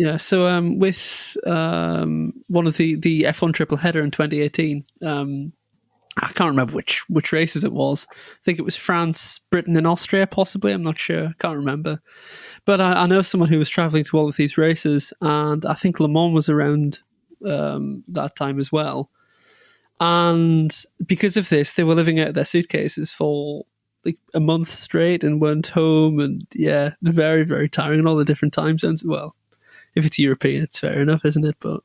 Yeah, so with one of the F1 triple header in 2018, I can't remember which races it was. I think it was France, Britain, and Austria, possibly. I'm not sure. I can't remember. But I know someone who was traveling to all of these races, and I think Le Mans was around that time as well. And because of this, they were living out of their suitcases for like a month straight and weren't home. And yeah, they're very, very tiring in all the different time zones. Well, if it's European, it's fair enough, isn't it? But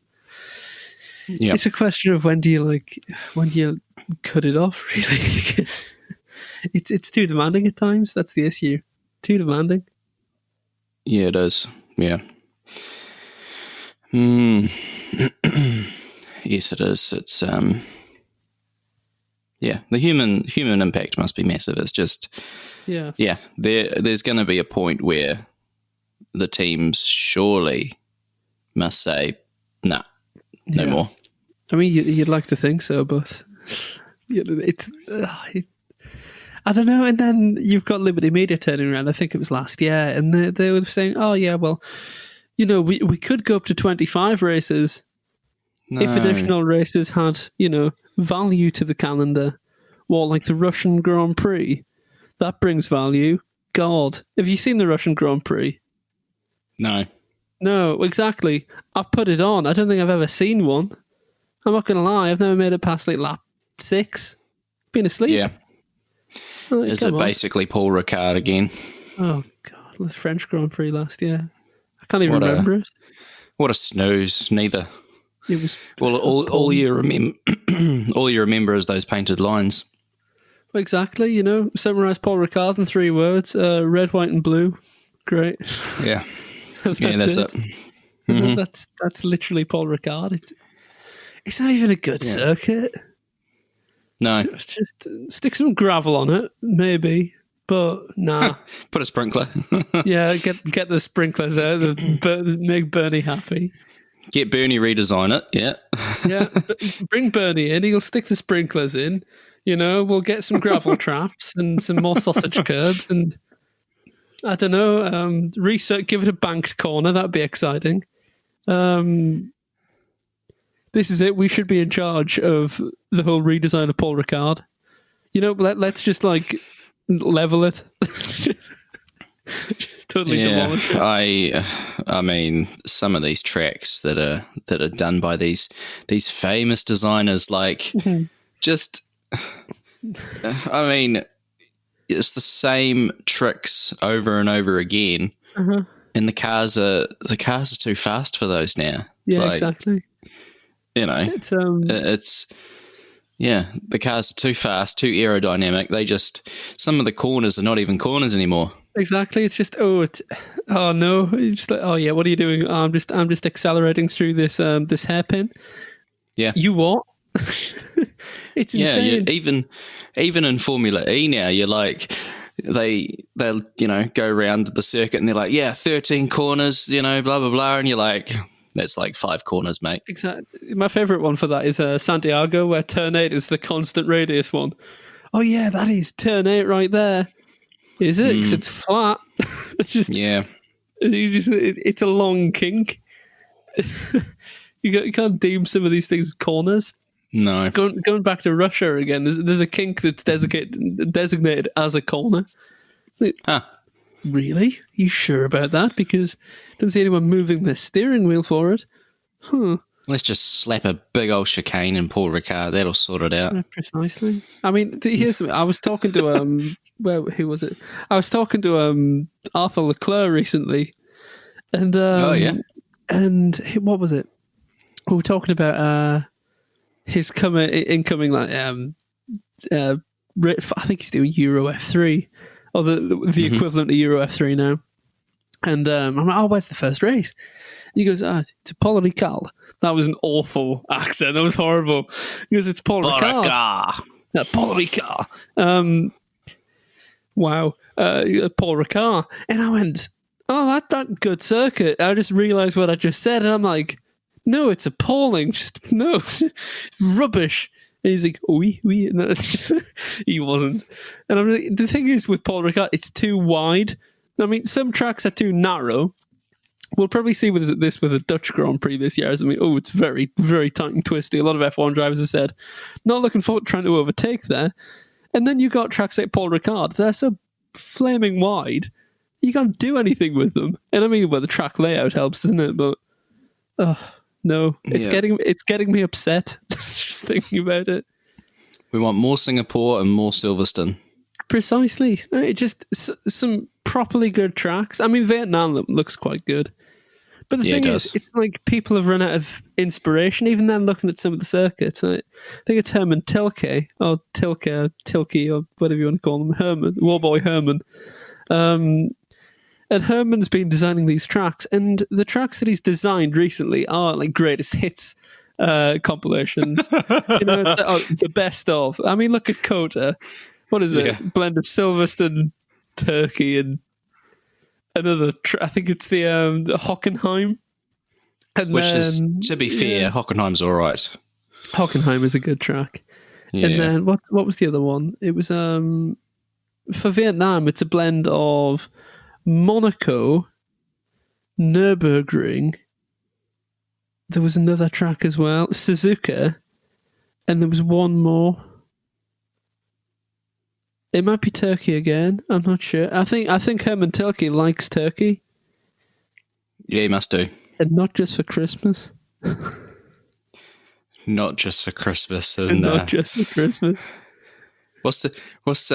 it's a question of when do you cut it off, really? Because it's too demanding at times. That's the issue. Too demanding. Yeah, it is. Yeah. Yes, it is. It's the human impact must be massive. It's just there's going to be a point where the teams surely must say, nah, no more. I mean, you'd like to think so, but it's I don't know. And then you've got Liberty Media turning around. I think it was last year, and they were saying, "Oh yeah, well, we could go up to 25 races if additional races had value to the calendar. Well, like the Russian Grand Prix, that brings value. God, have you seen the Russian Grand Prix? No, exactly. I've put it on. I don't think I've ever seen one. I'm not going to lie. I've never made it past like lap 6. Been asleep. Yeah. Like, is it basically Paul Ricard again? Oh, God. The French Grand Prix last year. I can't even remember it. What a snooze. Neither. It was all you remember is those painted lines. Exactly. Summarize Paul Ricard in 3 words. Red, white, and blue. Great. Yeah. That's it. Mm-hmm. That's literally Paul Ricard. It's not even a good circuit. No. Just stick some gravel on it, maybe, but nah. Put a sprinkler. Yeah, get the sprinklers out, make Bernie happy. Get Bernie redesign it, yeah. Yeah, bring Bernie in, he'll stick the sprinklers in, we'll get some gravel traps and some more sausage curbs and I don't know, give it a banked corner, that'd be exciting. This is it. We should be in charge of the whole redesign of Paul Ricard. Let's just level it. Just totally demolish it. I mean, some of these tracks that are done by these famous designers, just, I mean, it's the same tricks over and over again, and the cars are too fast for those now. Yeah, exactly. It's the cars are too fast, too aerodynamic. Some of the corners are not even corners anymore. Exactly. It's just no. It's just like, oh yeah, what are you doing? I'm just accelerating through this hairpin. Yeah. You what? It's insane. Yeah. Even in Formula E now, you're like they'll go around the circuit and they're like, 13 corners, blah blah blah, and you're like, that's like 5 corners, mate. Exactly. My favourite one for that is Santiago, where turn 8 is the constant radius one. Oh yeah, that is turn 8 right there. Is it? Because it's flat. It's just it's a long kink. You can't deem some of these things corners. No. Going back to Russia again, there's a kink that's designated as a corner. Really? You sure about that? Because I don't see anyone moving their steering wheel for it. Let's just slap a big old chicane in Paul Ricard. That'll sort it out. Precisely. I mean, here's something. I was talking to who was it? I was talking to Arthur Leclerc recently, and and what was it? We were talking about his incoming I think he's doing Euro F3 or the equivalent of Euro F3 now. And I'm like, oh, where's the first race? And he goes, it's Paul Ricard. That was an awful accent. That was horrible. He goes, it's Paul Ricard. Paul Ricard. Wow. Paul Ricard. And I went, oh, that good circuit. I just realised what I just said. And I'm like, no, it's appalling. Just, no, it's rubbish. And he's like, oui. No, he wasn't. And I'm like, the thing is with Paul Ricard, it's too wide. I mean, some tracks are too narrow, we'll probably see with this with a Dutch Grand Prix this year. I mean, it's very, very tight and twisty. A lot of F1 drivers have said, not looking forward to trying to overtake there. And then you got tracks like Paul Ricard. They're so flaming wide, you can't do anything with them. And I mean, well, the track layout helps, doesn't it? But no, it's getting me upset just thinking about it. We want more Singapore and more Silverstone. Precisely. Just some properly good tracks. I mean, Vietnam looks quite good. But the thing is, it's like people have run out of inspiration, even then looking at some of the circuits. I think it's Herman Tilke, or Tilke, or whatever you want to call him, Herman, Warboy Herman. And Herman's been designing these tracks, and the tracks that he's designed recently are like greatest hits compilations. The best of. I mean, look at Kota. What is it? Yeah. Blend of Silverstone, Turkey, and another. I think it's the Hockenheim. Which is, to be fair, Hockenheim's all right. Hockenheim is a good track. Yeah. And then what was the other one? It was for Vietnam. It's a blend of Monaco, Nürburgring. There was another track as well, Suzuka, and there was one more. It might be Turkey again. I'm not sure. I think Herman Tilke likes Turkey. Yeah, he must do. And not just for Christmas. Not just for Christmas. And not just for Christmas. What's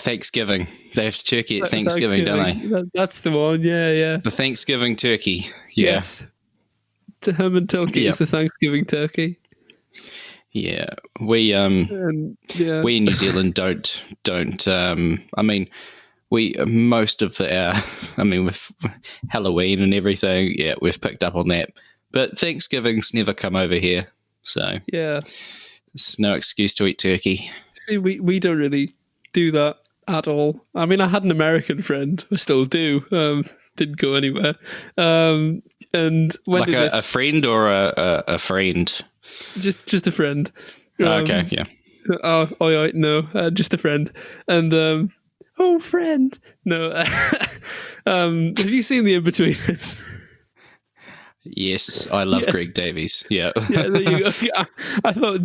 Thanksgiving. They have turkey at Thanksgiving, don't they? That's the one, yeah. The Thanksgiving turkey. Yeah. Yes. To Herman Tilke is the Thanksgiving turkey. Yeah. We in New Zealand don't I mean, most of with Halloween and everything, we've picked up on that. But Thanksgiving's never come over here. So yeah. There's no excuse to eat turkey. See, we don't really do that at all. I mean, I had an American friend. I still do. Didn't go anywhere. And when like a friend or a friend? Just a friend. Okay, yeah. No, just a friend. And friend. No. Have you seen The In-Betweeners? Yes, I love Greg Davies. Yeah. Yeah, there you go. Yeah, I thought,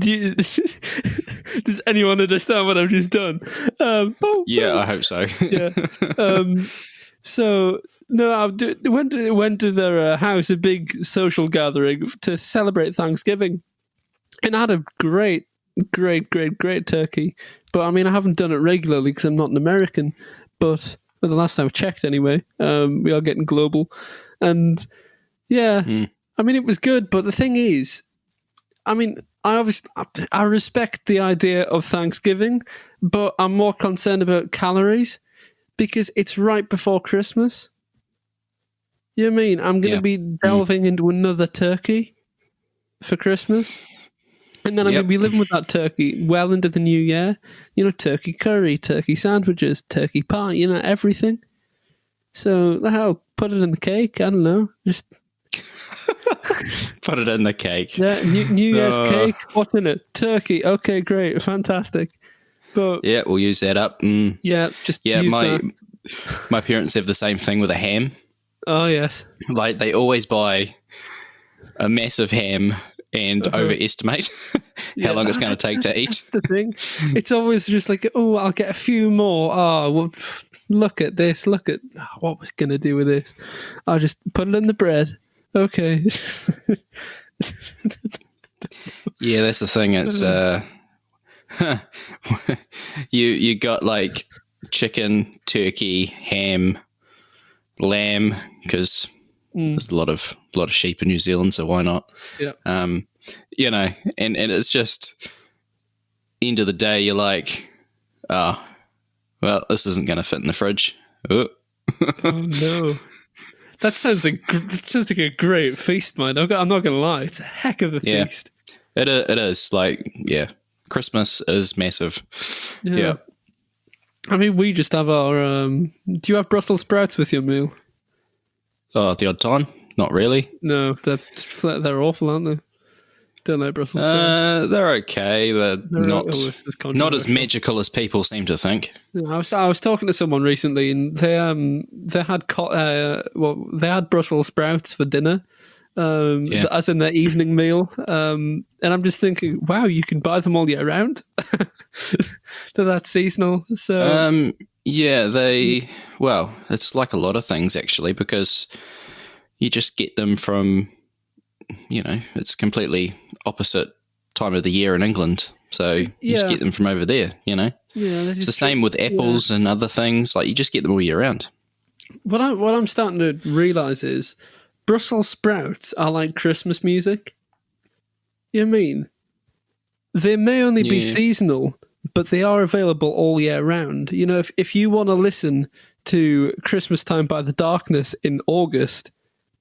does anyone understand what I've just done? I hope so. Yeah. So, no, I went to their house, a big social gathering to celebrate Thanksgiving. And I had a great turkey. But, I mean, I haven't done it regularly because I'm not an American. But the last time I checked anyway, we are getting global. And yeah, I mean, it was good, but the thing is, I mean, I respect the idea of Thanksgiving, but I'm more concerned about calories because it's right before Christmas. You know what I mean? I'm going to be delving into another turkey for Christmas, and then I'm going to be living with that turkey well into the new year. You know, turkey curry, turkey sandwiches, turkey pie, you know, everything. So, the hell, put it in the cake. I don't know, just... Put it in the cake. Yeah, New Year's cake. What's in it? Turkey. Okay, great, fantastic. But yeah, we'll use that up. Yeah, just use my parents have the same thing with a ham. Oh yes, like they always buy a massive ham and overestimate how long it's going to take to eat. That's the thing. It's always just like, I'll get a few more. Oh, well, look at this. Look at what we're going to do with this. I'll just put it in the bread. Okay. Yeah, that's the thing. It's you got like chicken, turkey, ham, lamb, because there's a lot of sheep in New Zealand, so why not? Yeah. You know, and it's just end of the day, you're like, well, this isn't going to fit in the fridge. Oh no. That sounds like a great feast, man. I'm not going to lie. It's a heck of a feast. It is. Like, Christmas is massive. Yeah. I mean, we just have our... do you have Brussels sprouts with your meal? Oh, the odd time? Not really. No, they're awful, aren't they? Don't like Brussels sprouts. They're okay. They're not as magical as people seem to think. I was talking to someone recently, and they had Brussels sprouts for dinner, as in their evening meal. And I'm just thinking, wow, you can buy them all year round. They're that seasonal. So it's like a lot of things actually, because you just get them from, it's completely opposite time of the year in England. So you just get them from over there, Yeah, it's the same with apples and other things. Like, you just get them all year round. What I'm starting to realise is Brussels sprouts are like Christmas music. You know what I mean? They may only be seasonal, but they are available all year round. If you want to listen to Christmas Time by the Darkness in August,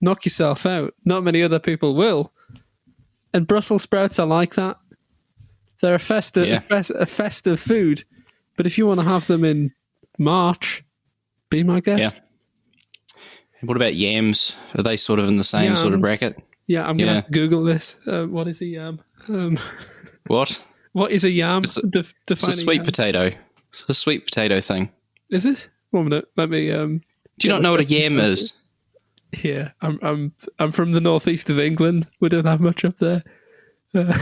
knock yourself out. Not many other people will. And Brussels sprouts are like that. They're a festive food. But if you want to have them in March, be my guest. Yeah. What about yams? Are they sort of in the same sort of bracket? Yeah, I'm going to Google this. What is a yam? What? What is a yam? It's a sweet potato. It's a sweet potato thing. Is it? 1 minute. Let me... Do you not know what a yam is? Yeah, I'm from the northeast of England. We don't have much up there. Do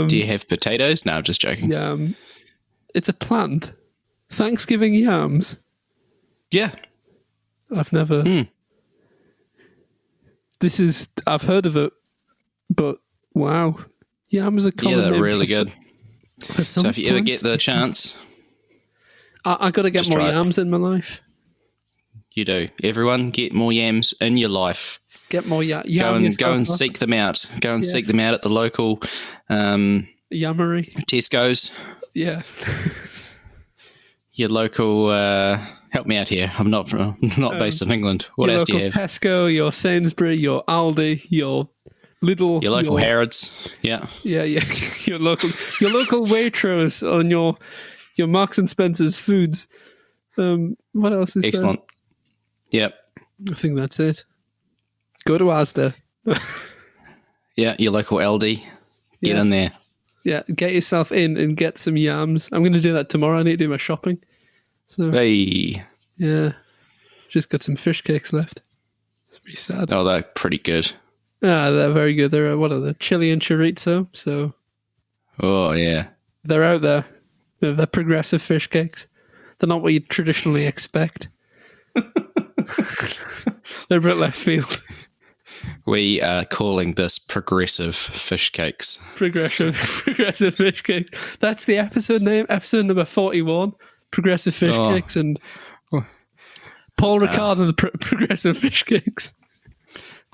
you have potatoes? No, I'm just joking. Yam. It's a plant. Thanksgiving yams. Yeah. I've never... I've heard of it, but wow. Yams are common. Yeah, they're really good. So if you ever get the chance... I got to get more yams in my life. You do. Everyone, get more yams in your life. Get more yams. Go and seek them out. Go and seek them out at the local Yammery. Tesco's. Yeah. Your local. Help me out here. I'm not based in England. What else do you have? Tesco, your Sainsbury, your Aldi, your Lidl. Your local Harrods. Yeah. Yeah. your local Waitrose on your Marks and Spencer's foods. What else is there? Excellent. Yep. I think that's it. Go to Asda. Yeah, your local Aldi. Get in there. Yeah, get yourself in and get some yams. I'm going to do that tomorrow. I need to do my shopping. So, hey. Yeah. Just got some fish cakes left. It's pretty sad. Oh, they're pretty good. They're very good. They're, the chili and chorizo. So. Oh, yeah. They're out there. They're progressive fish cakes. They're not what you'd traditionally expect. They're a bit left field. We are calling this progressive fish cakes. Progressive fish cakes. That's the episode name. Episode number 41. Progressive fish cakes, and Paul Ricard and the progressive fish cakes.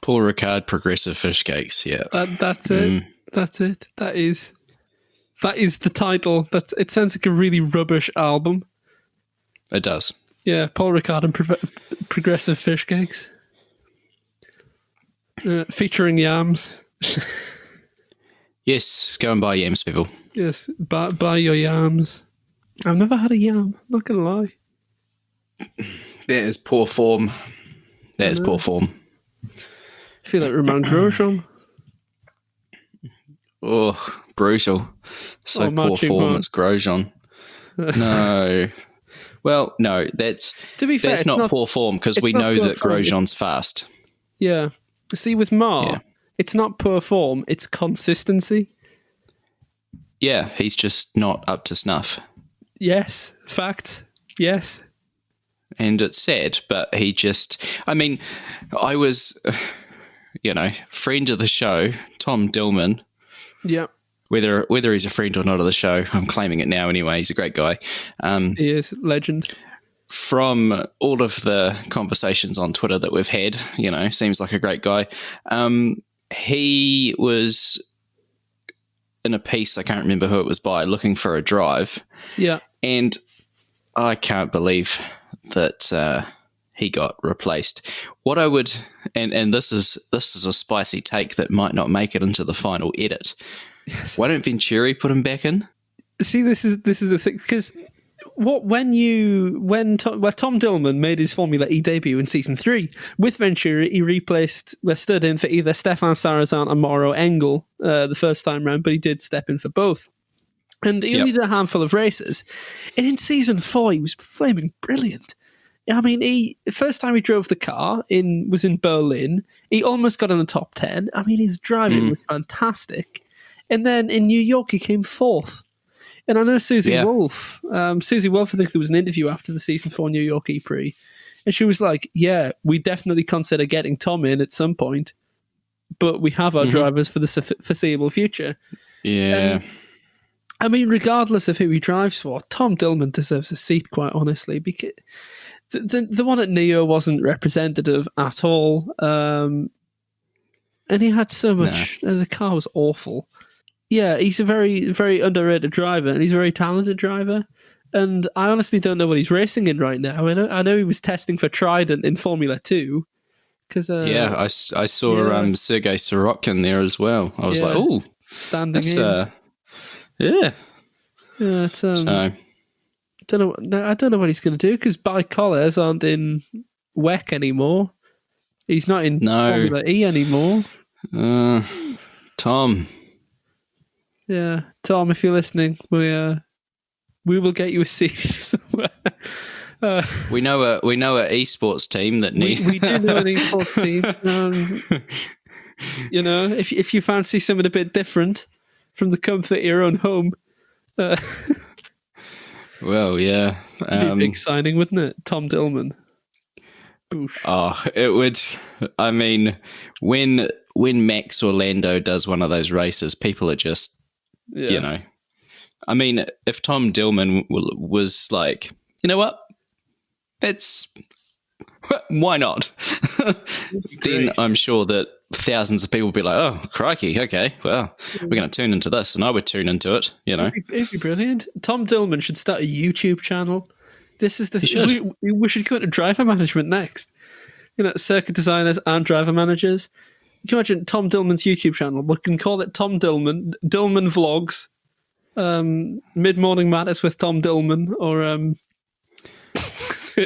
Paul Ricard, progressive fish cakes. Yeah, that's it. That's it. That is the title. It sounds like a really rubbish album. It does. Yeah, Paul Ricard and progressive fish cakes. Featuring yams. Yes, go and buy yams, people. Yes, buy your yams. I've never had a yam, not going to lie. That is poor form. That is poor form. I feel like Romain Grosjean. Oh, brutal. So poor form, it's Grosjean. No. Well, no, that's not poor form, because we know that Grosjean's fast. Yeah. See, with it's not poor form, it's consistency. Yeah, he's just not up to snuff. Yes, facts. Yes. And it's sad, but I was, friend of the show, Tom Dillman. Yeah. Whether he's a friend or not of the show, I'm claiming it now anyway. He's a great guy. He is legend. From all of the conversations on Twitter that we've had, seems like a great guy. He was in a piece, I can't remember who it was by, looking for a drive. Yeah. And I can't believe that he got replaced. What I would, and this is a spicy take that might not make it into the final edit. Yes. Why don't Venturi put him back in? See, this is the thing, because Tom Dillman made his Formula E debut in season 3 with Venturi, he stood in for either Stefan Sarazan or Mauro Engel the first time round, but he did step in for both. And he only did a handful of races. And in season 4, he was flaming brilliant. I mean, the first time he drove the car was in Berlin. He almost got in the top 10. I mean, his driving was fantastic. And then in New York, he came 4th. And I know Susie Wolf. Susie Wolf, I think there was an interview after the season 4 New York E-Prix. And she was like, yeah, we definitely consider getting Tom in at some point. But we have our drivers for the foreseeable future. Yeah. And, I mean, regardless of who he drives for, Tom Dillman deserves a seat, quite honestly, because the one at Neo wasn't representative at all. And he had so much... The car was awful. Yeah, he's a very, very underrated driver, and he's a very talented driver. And I honestly don't know what he's racing in right now. I know he was testing for Trident in Formula 2. I saw Sergei Sorokin there as well. I was like, oh, standing in. Yeah. It's, I don't know what he's going to do, because Bicolors aren't in WEC anymore. He's not in Formula E anymore. Tom. Yeah, Tom, if you're listening, we will get you a seat somewhere. We know a esports team that needs. We do know an esports team. If you fancy something a bit different from the comfort of your own home. Well, yeah, it'd be a big signing, wouldn't it? Tom Dillman. Boosh. Oh, it would. I mean, when Max Orlando does one of those races, people are just. I mean, if Tom Dillman was like, you know what, why not? Then I'm sure that thousands of people would be like, oh, crikey, okay, well, we're going to tune into this, and I would tune into it, It'd be brilliant. Tom Dillman should start a YouTube channel. This is we should go to driver management next. Circuit designers and driver managers. Can you imagine Tom Dillman's YouTube channel? We can call it Tom Dillman Vlogs, Mid-Morning Matters with Tom Dillman, or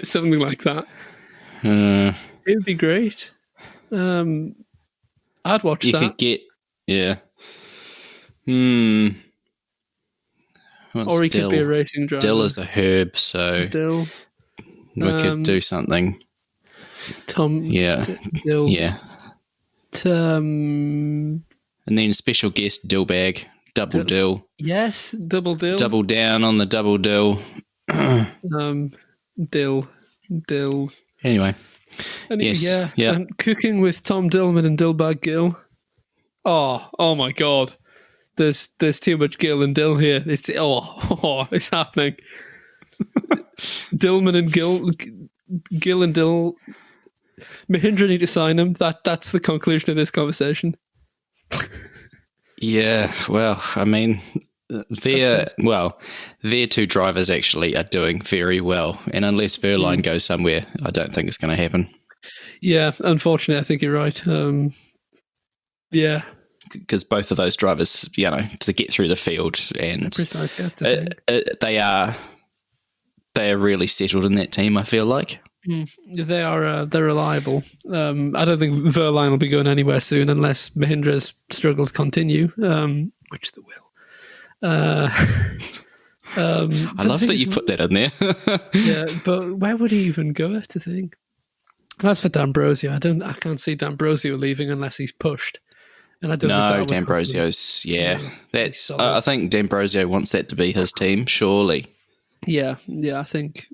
something like that. It would be great. I'd watch that. You could get, or he could be a racing driver. Dill is a herb, so Dill. We could do something. Tom. Yeah. Dill. Yeah. And then special guest Dillbag, double dill. Yes, double dill. Double down on the double dill. Dill. Anyway. Yes. Yeah. And cooking with Tom Dillman and Dillbag Gill. Oh my God. There's too much Gill and Dill here. It's happening. Dillman and Gill and Dill. Mahindra need to sign him. That's the conclusion of this conversation. Yeah, well, I mean, their two drivers actually are doing very well, and unless Verline goes somewhere, I don't think it's going to happen. Yeah, unfortunately, I think you're right. Yeah, because both of those drivers, to get through the field, and precisely, they are really settled in that team, I feel like. They are. They're reliable. I don't think Verline will be going anywhere soon unless Mahindra's struggles continue, which they will. I love that you put that in there. Yeah, but where would he even go to think? As for D'Ambrosio, I can't see D'Ambrosio leaving unless he's pushed. And I don't think D'Ambrosio's. That's. I think D'Ambrosio wants that to be his team. Surely. Yeah. I think.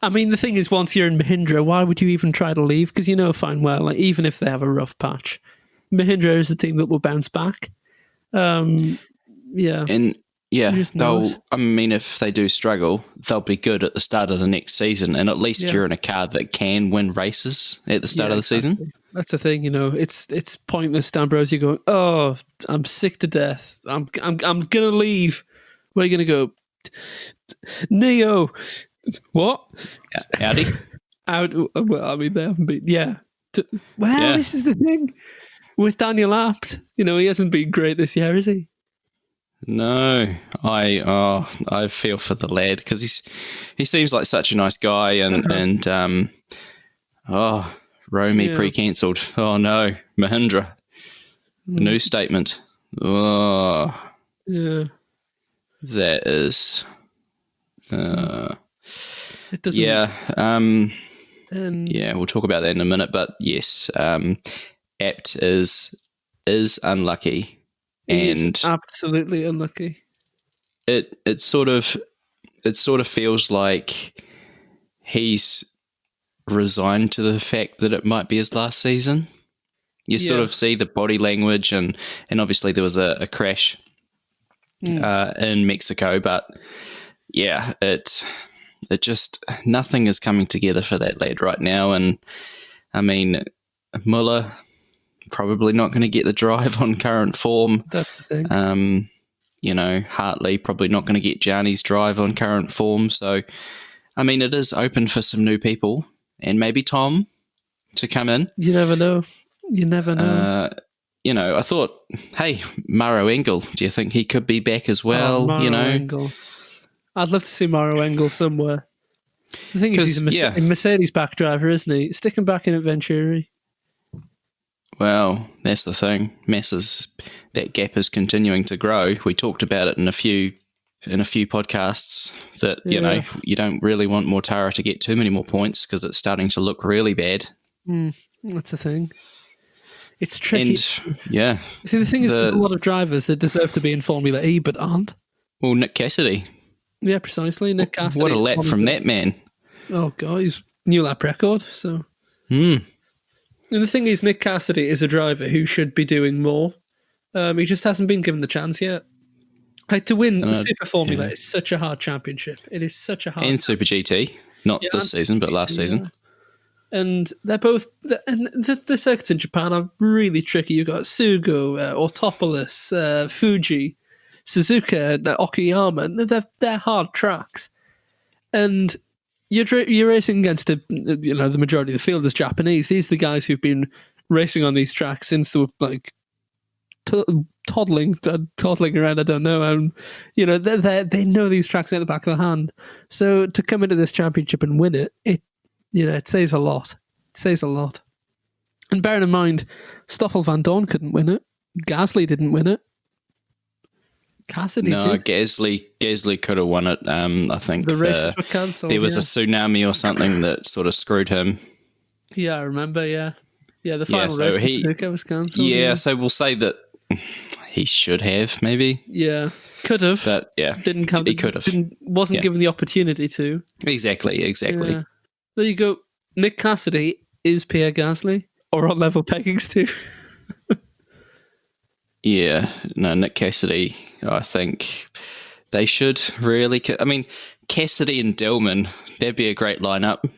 I mean, the thing is, once you're in Mahindra, why would you even try to leave? Because fine well, like, even if they have a rough patch, Mahindra is a team that will bounce back. Yeah. And if they do struggle, they'll be good at the start of the next season, and at least you're in a car that can win races at the start of the season. That's the thing, it's pointless. D'Ambrosio going, oh, I'm sick to death. I'm gonna leave. Where are you gonna go? Neo. What? Audi? Well, I mean, they haven't been. Yeah. This is the thing with Daniel Abt. He hasn't been great this year, is he? No, I feel for the lad because he seems like such a nice guy, and Romy pre-cancelled. Oh no, Mahindra, a new statement. Oh, yeah, that is. It doesn't. Yeah, yeah, we'll talk about that in a minute. But yes, Apt is unlucky. And absolutely unlucky. It sort of feels like he's resigned to the fact that it might be his last season. You sort of see the body language, and obviously there was a crash in Mexico, but yeah, it just, nothing is coming together for that lad right now. And I mean, Muller probably not going to get the drive on current form. That's the thing. Hartley probably not going to get Gianni's drive on current form. So, I mean, it is open for some new people, and maybe Tom to come in. You never know. I thought, hey, Mauro Engel, do you think he could be back as well? Engel. I'd love to see Mauro Engel somewhere. The thing is, he's a Mercedes back driver, isn't he? Stick him back in at Venturi. Well, that's the thing. That gap is continuing to grow. We talked about it in a few podcasts that, you don't really want Mortara to get too many more points because it's starting to look really bad. That's the thing. It's tricky. And, yeah. See, the thing is, there's a lot of drivers that deserve to be in Formula E but aren't. Well, Nick Cassidy. Yeah, precisely. Nick Cassidy. What a lap from that man. Oh, God. He's new lap record, so... And the thing is, Nick Cassidy is a driver who should be doing more. He just hasn't been given the chance yet. Like, to win Super Formula is such a hard championship. It is such a hard... And Super GT. Not this season, but last season. And they're both... The circuits in Japan are really tricky. You've got Sugo, Autopolis, Fuji, Suzuka, Okayama. They're hard tracks. And... You're racing against the majority of the field is Japanese. These are the guys who've been racing on these tracks since they were like toddling around. I don't know, and they know these tracks at the back of their hand. So to come into this championship and win it, it says a lot. It says a lot. And bearing in mind, Stoffel Van Dorn couldn't win it. Gasly didn't win it. Cassidy did. Gasly could have won it. I think the races were cancelled. There was a tsunami or something that sort of screwed him. Yeah, I remember. Yeah, the final race was cancelled. Yeah, so we'll say that he should have maybe. Yeah, could have. But yeah, didn't come. He could have. Wasn't given the opportunity to. Exactly. Yeah. There you go. Nick Cassidy is Pierre Gasly, or on level peggings too. Yeah, no, Nick Cassidy, I think they should really... I mean, Cassidy and Dillman, that'd be a great lineup.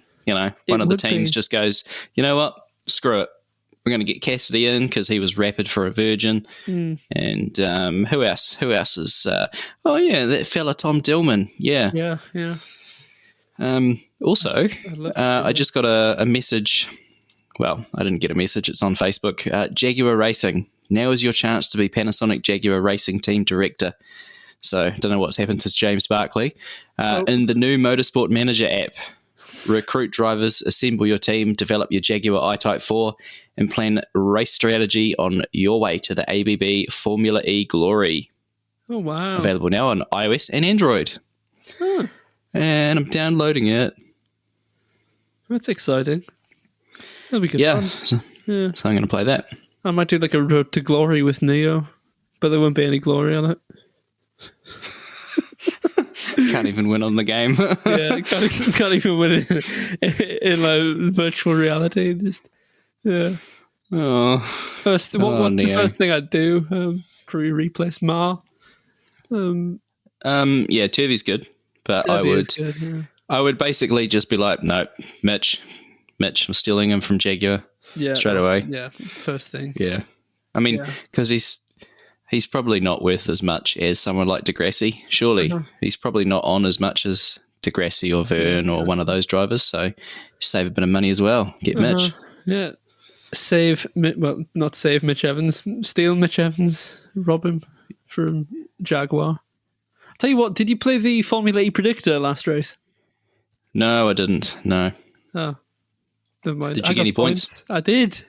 One of the teams just goes, you know what, screw it. We're going to get Cassidy in because he was rapid for a virgin. And who else? Who else is... that fella Tom Dillman. Yeah. Yeah. Also, I just got a message. Well, I didn't get a message. It's on Facebook. Jaguar Racing. Now is your chance to be Panasonic Jaguar Racing Team Director. So, I don't know what's happened to James Barkley. In the new Motorsport Manager app, recruit drivers, assemble your team, develop your Jaguar I-Type 4, and plan race strategy on your way to the ABB Formula E glory. Oh, wow. Available now on iOS and Android. Huh. And I'm downloading it. That's exciting. That'll be good fun. So I'm going to play that. I might do like a Road to Glory with Neo, but there won't be any glory on it. Can't even win on the game. Yeah, can't even win it in like virtual reality. Just what's the first thing I'd do? Probably replace Ma. Turvey's good, but I would basically just be like, no, Mitch, I'm stealing him from Jaguar. Yeah, straight away. Yeah, first thing. Yeah, I mean, because he's probably not worth as much as someone like Degrassi. Surely he's probably not on as much as Degrassi or Verne or one of those drivers. So save a bit of money as well. Get Mitch. Yeah, not save Mitch Evans. Steal Mitch Evans. Rob him. from Jaguar. Tell you what, did you play the Formula E predictor last race? No, I didn't. No. Oh, never mind. Did you get any points? I did.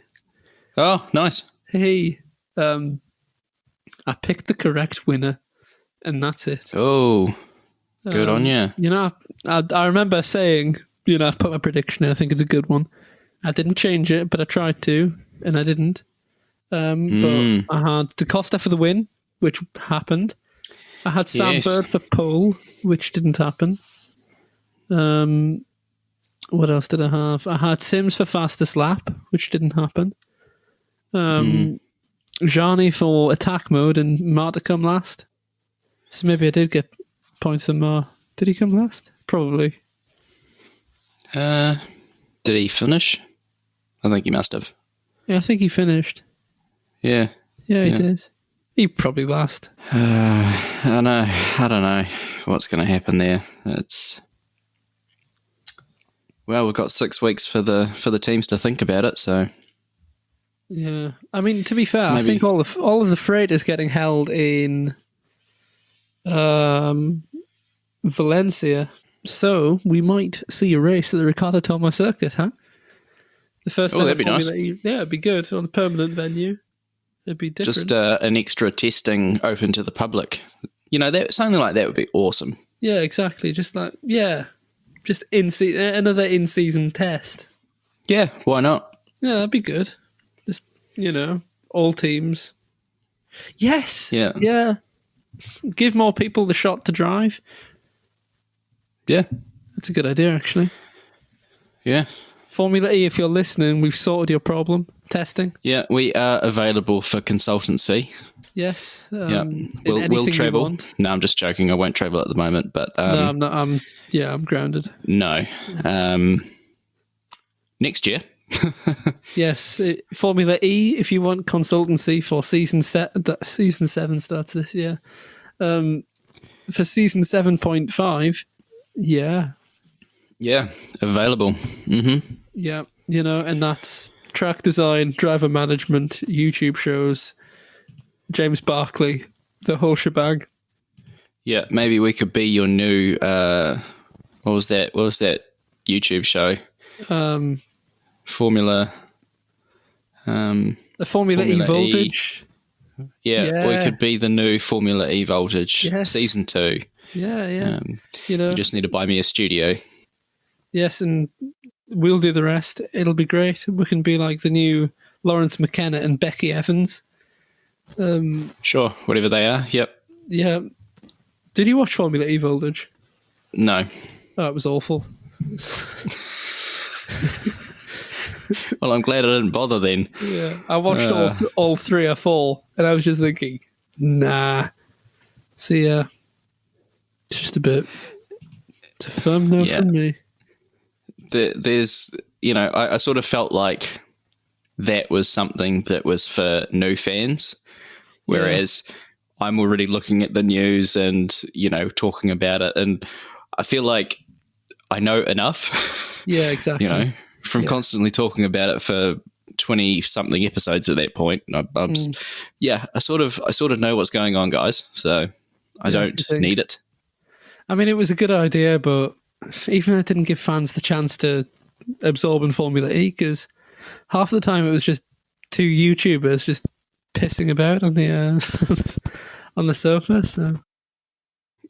Oh, nice. Hey, I picked the correct winner, and that's it. Oh, good on you. You know, I remember saying, you know, I've put my prediction in. I think it's a good one. I didn't change it, but I tried to, and I didn't. But I had DaCosta for the win, which happened. I had Sam Bird for pole, which didn't happen. What else did I have? I had Sims for fastest lap, which didn't happen. Jani for attack mode and Mar to come last. So maybe I did get points for Mar. Did he come last? Probably. Did he finish? I think he must have. Yeah, I think he finished. Yeah. Yeah, he did. He probably last. I don't know what's going to happen there. Well, we've got 6 weeks for the teams to think about it. So, yeah. I mean, to be fair, maybe. I think all of the freight is getting held in Valencia, so we might see a race at the Ricard Tomo Circuit, huh? The first time. That'd be nice. Yeah, it'd be good on a permanent venue. It'd be different. Just an extra testing open to the public. You know, something like that would be awesome. Yeah, exactly. Just like, just another in-season test. Yeah, why not? Yeah, that'd be good. Just, you know, all teams. Yes. Yeah. Yeah. Give more people the shot to drive. Yeah. That's a good idea, actually. Yeah. Formula E, if you're listening, we've sorted your problem. Testing. Yeah, we are available for consultancy. Yes. We'll travel. No, I'm just joking. I won't travel at the moment, but no, I'm not. I'm grounded. No. Next year. Yes, Formula E. If you want consultancy for season 7 starts this year. For season 7.5, yeah, available. Mm-hmm. Yeah, you know, and that's track design, driver management, YouTube shows, James Barkley, the whole shebang. Yeah, maybe we could be your new. What was that YouTube show? Formula. The Formula E Voltage. Yeah, we could be the new Formula E Voltage. Yes. Season 2. Yeah. You know, you just need to buy me a studio. Yes, and we'll do the rest. It'll be great. We can be like the new Lawrence McKenna and Becky Evans. Sure, whatever they are. Yep. Yeah. Did you watch Formula E Voltage? No. Oh, it was awful. Well, I'm glad I didn't bother then. Yeah, I watched all 3 or 4, and I was just thinking, nah. So yeah, it's just a bit. It's a firm no from me. There's, you know, I sort of felt like that was something that was for new fans, whereas I'm already looking at the news and, you know, talking about it, and I feel like I know enough. Yeah, exactly. You know, from constantly talking about it for 20-something episodes at that point. I'm just, I sort of know what's going on, guys. So I don't need it. I mean, it was a good idea, but even it didn't give fans the chance to absorb in Formula E, because half the time it was just 2 YouTubers just pissing about on the on the sofa. So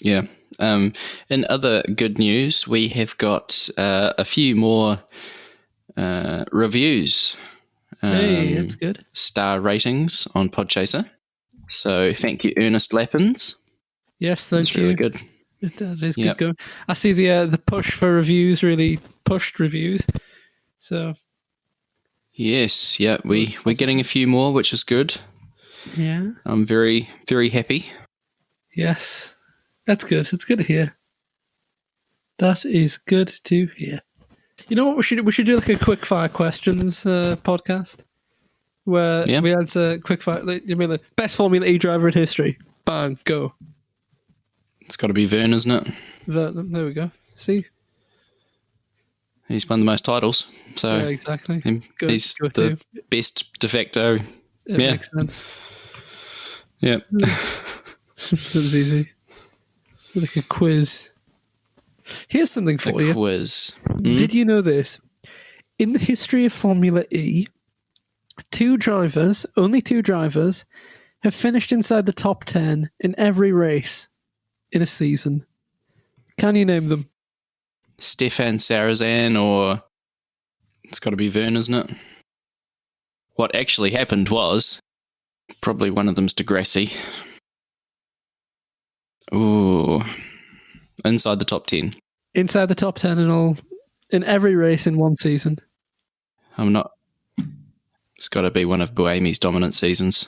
yeah. In other good news, we have got a few more reviews. Hey, that's good. Star ratings on Podchaser. So thank you, Ernest Lappins. Yes, thank you. Really good. That is good going. I see the push for reviews really pushed reviews. So yes, we're getting a few more, which is good. Yeah, I'm very, very happy. Yes, that's good. It's good to hear. That is good to hear. You know what we should do, like a quick fire questions podcast where we answer quick fire. You mean the best Formula E driver in history? Bang, go. It's got to be Vern, isn't it? There we go. See, he's won the most titles, so yeah, exactly. He's the best de facto. It makes sense. Yeah. That was easy. Like a quiz. Here's something for you. Quiz. Did you know this? In the history of Formula E, only two drivers, have finished inside the top 10 in every race in a season. Can you name them? Stefan Sarazan, or it's got to be Vern, isn't it? What actually happened was probably one of them's Degrassi. Ooh, inside the top 10. Inside the top 10 in every race in one season. I'm not. It's got to be one of Buemi's dominant seasons.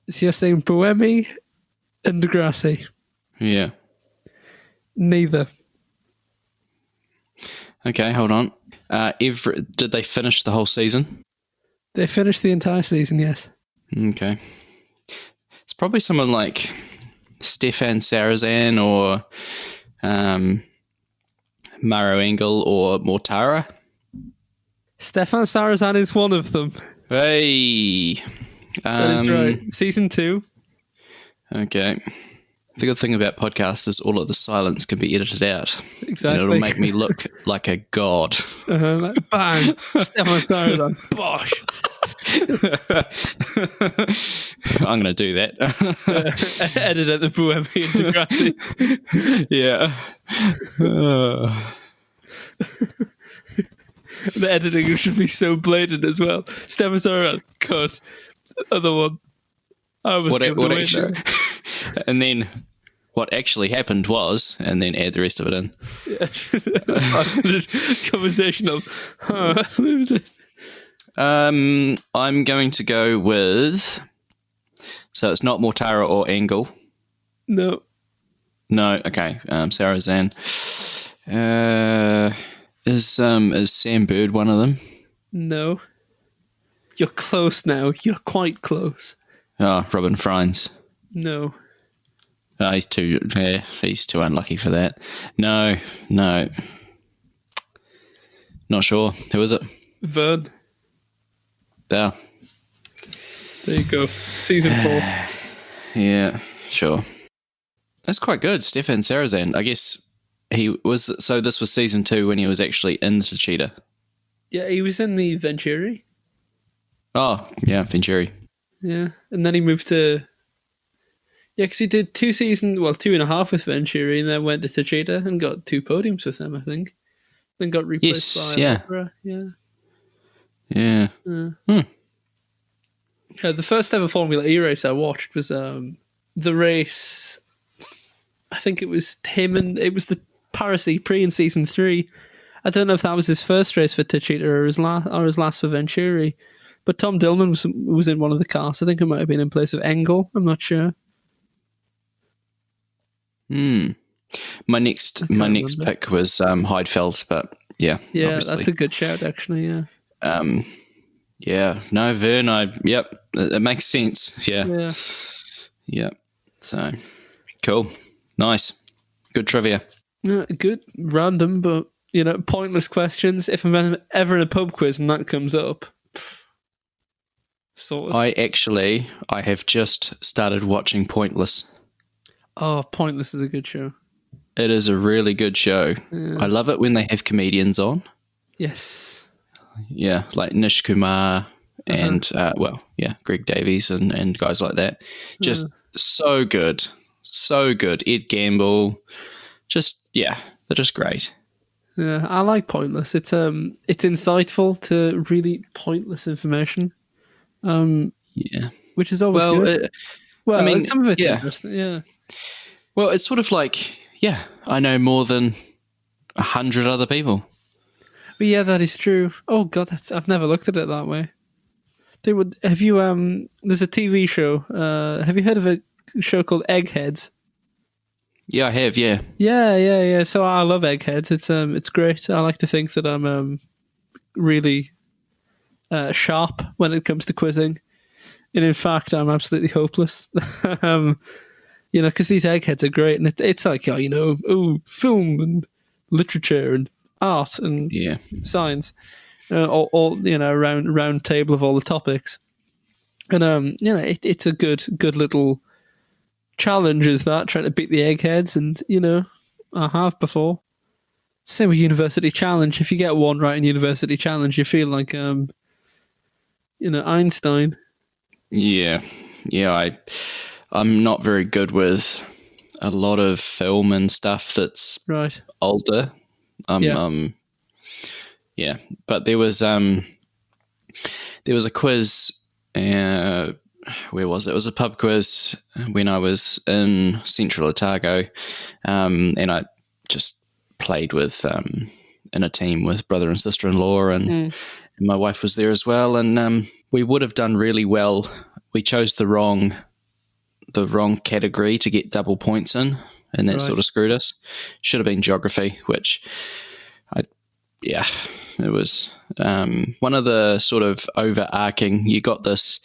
So you're saying Buemi and Degrassi? Yeah. Neither. Okay, hold on. Did they finish the whole season? They finished the entire season, yes. Okay. It's probably someone like Stefan Sarazan or Maro Engel or Mortara. Stefan Sarazan is one of them. Hey! That is right. Season 2. Okay. The good thing about podcasts is all of the silence can be edited out. Exactly. And it'll make me look like a god. Like, bang! Stefan Sarazan. Bosh! I'm going to do that. Edit out the Buemi and Degrassi. Yeah. The editing should be so blatant as well. Stefan Sarazan, cut. Other one. I was what actually, and then what actually happened was, and then add the rest of it in. Yeah. 5-minute conversation of, what was it? I'm going to go with. So it's not Mortara or Engel. No. No. Okay. Sarazan. Is Sam Bird one of them? No. You're close now. You're quite close. Oh, Robin Frines. No. Oh, he's too unlucky for that. No. Not sure. Who is it? Vern. There you go. Season 4. Yeah, sure. That's quite good. Stefan Sarazan. I guess he was. So this was season 2 when he was actually in Cheetah. Yeah, he was in the Venturi. Oh, yeah, Venturi. Yeah, and then he moved to... Yeah, because he did 2 seasons, well, 2.5 with Venturi, and then went to Cheetah and got 2 podiums with them, I think. Then got replaced by Opera. Yeah. Yeah. Yeah, the first ever Formula E race I watched was the race. I think it was him, and it was the Paris Prix in season 3. I don't know if that was his first race for Techeetah or his last for Venturi. But Tom Dillman was in one of the cars. I think it might have been in place of Engel. I'm not sure. My next pick was Heidfeld, but yeah, obviously. That's a good shout, actually. Yeah. Yeah. No, Vern. Yep. It makes sense. Yeah. Yeah. So cool. Nice. Good trivia. Good. Random, but pointless questions. If I'm ever in a pub quiz and that comes up. Sort of. I have just started watching Pointless. Oh, Pointless is a good show. It is a really good show. Yeah. I love it when they have comedians on. Yes. Yeah, like Nish Kumar and, Greg Davies and guys like that. Just so good. So good. Ed Gamble. They're just great. Yeah, I like Pointless. It's insightful to really pointless information. Which is always good. I mean, some of it's interesting. Yeah. Well, it's sort of like, I know more than 100 other people. But yeah, that is true. Oh God, I've never looked at it that way. Have you? There's a TV show. Have you heard of a show called Eggheads? Yeah, I have. Yeah. Yeah. So I love Eggheads. It's great. I like to think that I'm really sharp when it comes to quizzing, and in fact, I'm absolutely hopeless. Because these Eggheads are great, and it's like film and literature and art and science, all round table of all the topics, and it's a good little challenge is that, trying to beat the eggheads, and, I have before. Same with University Challenge. If you get one right in University Challenge, you feel like, Einstein. Yeah. I'm not very good with a lot of film and stuff that's right older. Yeah. But there was a quiz. Where was it? It was a pub quiz when I was in Central Otago, and I just played with in a team with brother and sister-in-law, and my wife was there as well. And we would have done really well. We chose the wrong category to get double points in, and that sort of screwed us. Should have been geography, which it was one of the sort of overarching. You got this.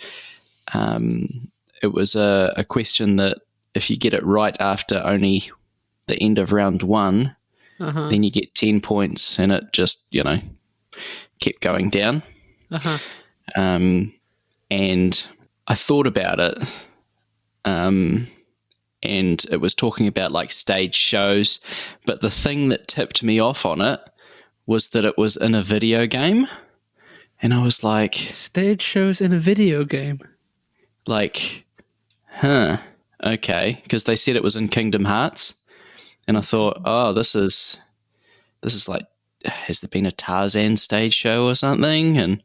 It was a question that if you get it right after only the end of round one, then you get 10 points, and it just kept going down. And I thought about it, and it was talking about like stage shows, but the thing that tipped me off on it was that it was in a video game, and I was like, stage shows in a video game. Like, okay, because they said it was in Kingdom Hearts, and I thought, oh, this is like, has there been a Tarzan stage show or something?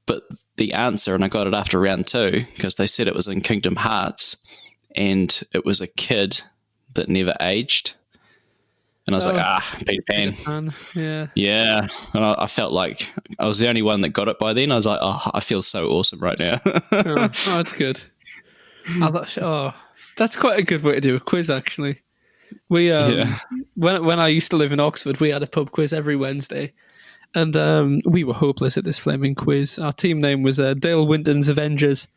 But the answer, and I got it after round 2, because they said it was in Kingdom Hearts, and it was a kid that never aged. And I was like, Peter Pan. Yeah. And I felt like I was the only one that got it by then. I was like, I feel so awesome right now. That's good. That's quite a good way to do a quiz, actually. We when I used to live in Oxford, we had a pub quiz every Wednesday, and we were hopeless at this flaming quiz. Our team name was Dale Winton's Avengers,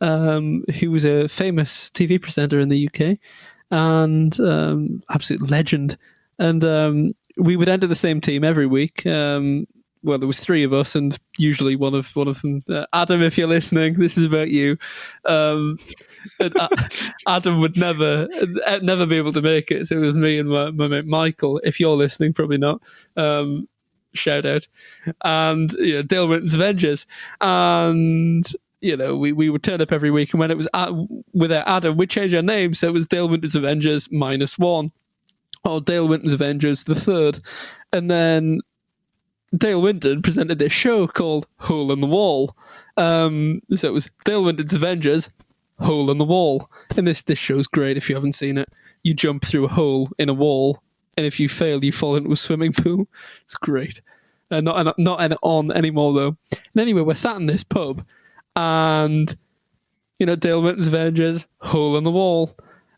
who was a famous TV presenter in the UK. And absolute legend. And we would enter the same team every week. Well, there was 3 of us, and usually one of them. Adam, if you're listening, this is about you. Adam would never be able to make it, so it was me and my mate Michael. If you're listening, probably not. Shout out. And Dale Winton's Avengers, and we would turn up every week, and when it was without Adam, we'd change our name, so it was Dale Winton's Avengers -1, or Dale Winton's Avengers the Third, and then Dale Winton presented this show called Hole in the Wall. So it was Dale Winton's Avengers, Hole in the Wall, and this show's great if you haven't seen it. You jump through a hole in a wall, and if you fail, you fall into a swimming pool. It's great. Not on anymore though. And anyway, we're sat in this pub. And, Dale Winton's Avengers, Hole in the Wall.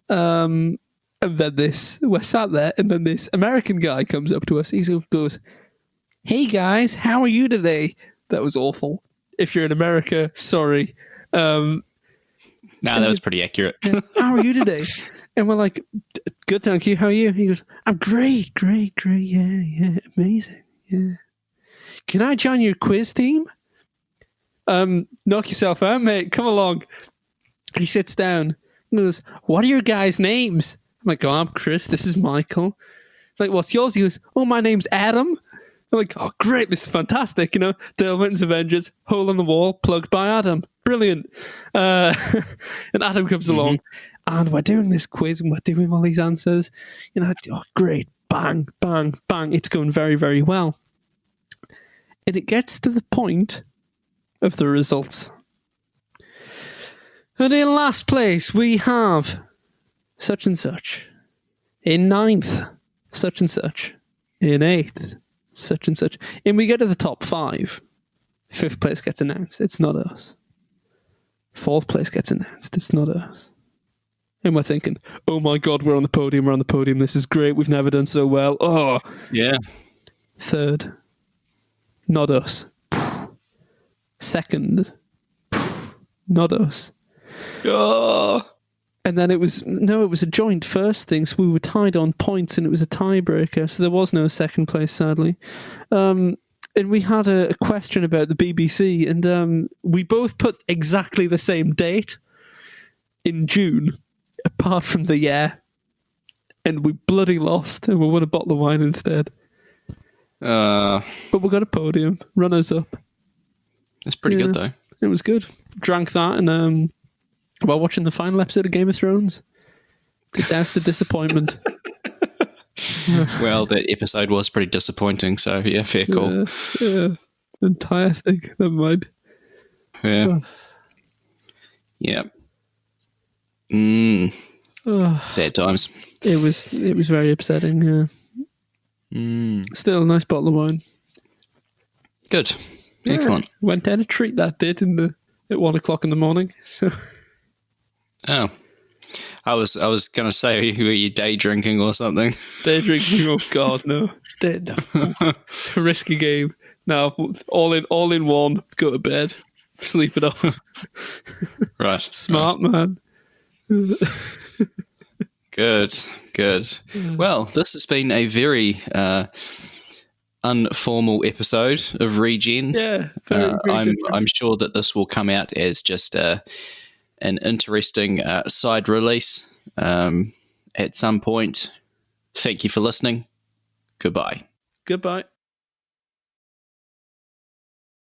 And then we're sat there, and then this American guy comes up to us. He goes, "Hey guys, how are you today?" That was awful. If you're in America, sorry. That was pretty accurate. How are you today? And we're like, "Good, thank you. How are you?" He goes, "I'm great. Yeah, amazing. Yeah. Can I join your quiz team?" Knock yourself out, mate. Come along. And he sits down and goes, "What are your guys' names?" I'm like, "Oh, I'm Chris. This is Michael." Like, "What's yours?" He goes, "Oh, my name's Adam." I'm like, "Oh, great. This is fantastic. Dale Winton's Avengers, Hole in the Wall, plugged by Adam. Brilliant." And Adam comes along, and we're doing this quiz, and we're doing all these answers. Oh, great. Bang, bang, bang. It's going very, very well. And it gets to the point of the results. And in last place, we have such and such. In 9th, such and such. In 8th, such and such. And we get to the top 5. 5th place gets announced. It's not us. 4th place gets announced. It's not us. And we're thinking, oh my God, we're on the podium. This is great. We've never done so well. Oh. Yeah. 3rd, not us. 2nd, not us. Oh. And then it was a joint first thing, so we were tied on points, and it was a tiebreaker, so there was no 2nd place, sadly. And we had a question about the BBC, and we both put exactly the same date in June, apart from and we bloody lost, and we won a bottle of wine instead. But we got a podium, runners up. That's pretty good though. It was good. Drank that, and while watching the final episode of Game of Thrones, to douse the disappointment. Well, that episode was pretty disappointing, so yeah, fair call. Yeah. Entire thing, never mind. Yeah. Yeah. Sad times. It was very upsetting. Yeah. Still a nice bottle of wine. Good. Excellent. Went down a treat that did at 1 o'clock in the morning. So. Oh. I was gonna say, were you day drinking or something? Day drinking? Oh God, no. Risky game. No, all in one. Go to bed. Sleep it off. Right. Smart man. Good. Well, this has been a very informal episode of Regen. Yeah. I'm sure that this will come out as just an interesting side release at some point. Thank you for listening. Goodbye. Goodbye.